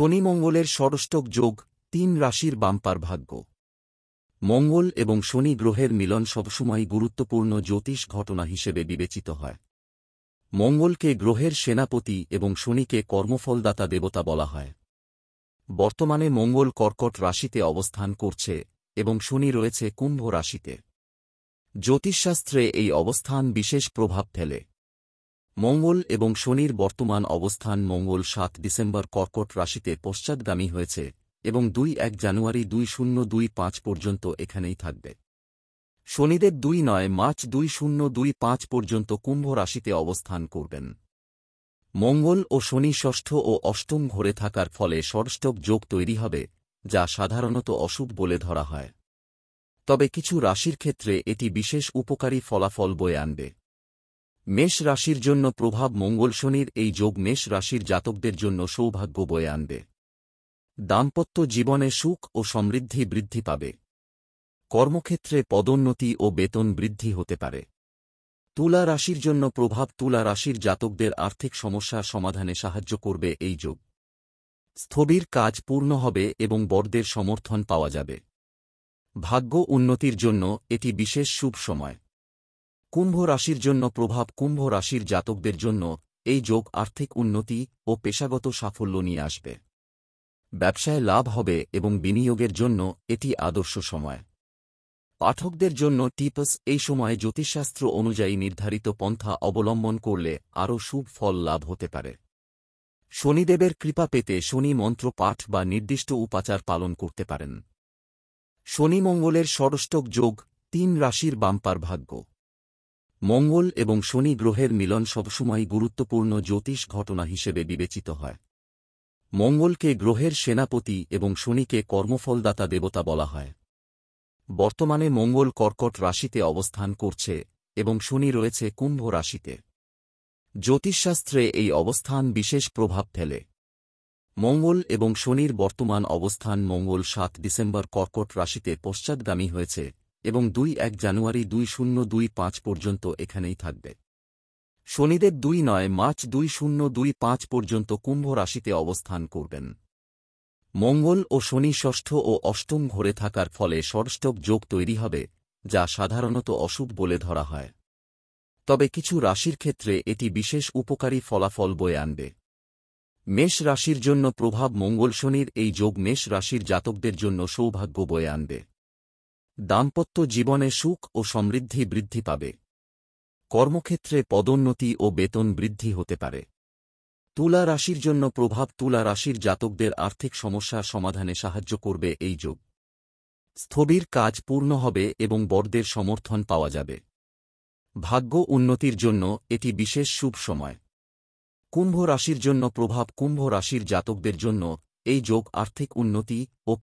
শনি মঙ্গলের ষষ্ঠক যোগ, 3 রাশির বাম্পার ভাগ্য। মঙ্গল এবং শনি গ্রহের মিলন সবসময় গুরুত্বপূর্ণ জ্যোতিষ ঘটনা হিসেবে বিবেচিত হয়। মঙ্গলকে গ্রহের সেনাপতি এবং শনিকে কর্মফলদাতা দেবতা বলা হয়। বর্তমানে মঙ্গল কর্কট রাশিতে অবস্থান করছে এবং শনি রয়েছে কুম্ভ রাশিতে। জ্যোতিষশাস্ত্রে এই অবস্থান বিশেষ প্রভাব ফেলে। মঙ্গল এবং শনির বর্তমান অবস্থান: মঙ্গল 7 ডিসেম্বর কর্কট রাশিতে পশ্চাৎগামী হয়েছে এবং 2-1 জানুয়ারি 2025 পর্যন্ত এখানেই থাকবে। শনিদেব 2-9 মার্চ 2025 পর্যন্ত কুম্ভ রাশিতে অবস্থান করবেন। মঙ্গল ও শনি ষষ্ঠ ও অষ্টম ঘরে থাকার ফলে ষষ্ঠক যোগ তৈরি হবে, যা সাধারণত অশুভ বলে ধরা হয়। তবে কিছু রাশির ক্ষেত্রে এটি বিশেষ উপকারী ফলাফল বয়ে আনবে। মেষ রাশির জন্য প্রভাব: মঙ্গল শনির এই যোগ মেষ রাশির জাতকদের জন্য সৌভাগ্য বয়ে আনবে। দাম্পত্য জীবনে সুখ ও সমৃদ্ধি বৃদ্ধি পাবে। কর্মক্ষেত্রে পদোন্নতি ও বেতন বৃদ্ধি হতে পারে। তুলা রাশির জন্য প্রভাব: তুলা রাশির জাতকদের আর্থিক সমস্যা সমাধানে সাহায্য করবে এই যোগ। স্থবির কাজ পূর্ণ হবে এবং বরদের সমর্থন পাওয়া যাবে। ভাগ্য উন্নতির জন্য এটি বিশেষ শুভ সময়। কুম্ভ রাশির জন্য প্রভাব: কুম্ভ রাশির জাতকদের জন্য এই যোগ আর্থিক উন্নতি ও পেশাগত সাফল্য নিয়ে আসবে। ব্যবসায় লাভ হবে এবং বিনিয়োগের জন্য এটি আদর্শ সময়। পাঠকদের জন্য টিপস: এই সময়ে জ্যোতিষশাস্ত্র অনুযায়ী নির্ধারিত পন্থা অবলম্বন করলে আরও শুভ ফল লাভ হতে পারে। শনিদেবের কৃপা পেতে শনি মন্ত্র পাঠ বা নির্দিষ্ট উপাচার পালন করতে পারেন। শনি মঙ্গলের ষষ্ঠক যোগ, 3 রাশির বাম্পার ভাগ্য। মঙ্গল এবং শনি গ্রহের মিলন সবসময় গুরুত্বপূর্ণ জ্যোতিষ ঘটনা হিসেবে বিবেচিত হয়। মঙ্গলকে গ্রহের সেনাপতি এবং শনিকে কর্মফলদাতা দেবতা বলা হয়। বর্তমানে মঙ্গল কর্কট রাশিতে অবস্থান করছে এবং শনি রয়েছে কুম্ভ রাশিতে। জ্যোতিষশাস্ত্রে এই অবস্থান বিশেষ প্রভাব ফেলে। মঙ্গল এবং শনির বর্তমান অবস্থান: মঙ্গল 7 ডিসেম্বর কর্কট রাশিতে পশ্চাৎগামী হয়েছে এবং 2-1 জানুয়ারি 2025 পর্যন্ত এখানেই থাকবে। শনিদেব 2-9 মার্চ 2025 পর্যন্ত কুম্ভ রাশিতে অবস্থান করবেন। মঙ্গল ও শনি ষষ্ঠ ও অষ্টম ঘরে থাকার ফলে ষষ্ঠক যোগ তৈরি হবে, যা সাধারণত অশুভ বলে ধরা হয়। তবে কিছু রাশির ক্ষেত্রে এটি বিশেষ উপকারী ফলাফল বয়ে আনবে। মেষ রাশির জন্য প্রভাব: মঙ্গল শনির এই যোগ মেষ রাশির জাতকদের জন্য সৌভাগ্য বয়ে আনবে। দাম্পত্য জীবনে সুখ ও সমৃদ্ধি বৃদ্ধি পাবে। কর্মক্ষেত্রে পদোন্নতি ও বেতন বৃদ্ধি হতে পারে। তুলা রাশির জন্য প্রভাব: তুলা রাশির জাতকদের আর্থিক সমস্যা সমাধানে সাহায্য করবে এই যোগ। স্থবির কাজ পূর্ণ হবে এবং বরদের সমর্থন পাওয়া যাবে। ভাগ্য উন্নতির জন্য এটি বিশেষ শুভ সময়। কুম্ভ রাশির জন্য প্রভাব: কুম্ভ রাশির জাতকদের জন্য এই যোগ আর্থিক উন্নতি ও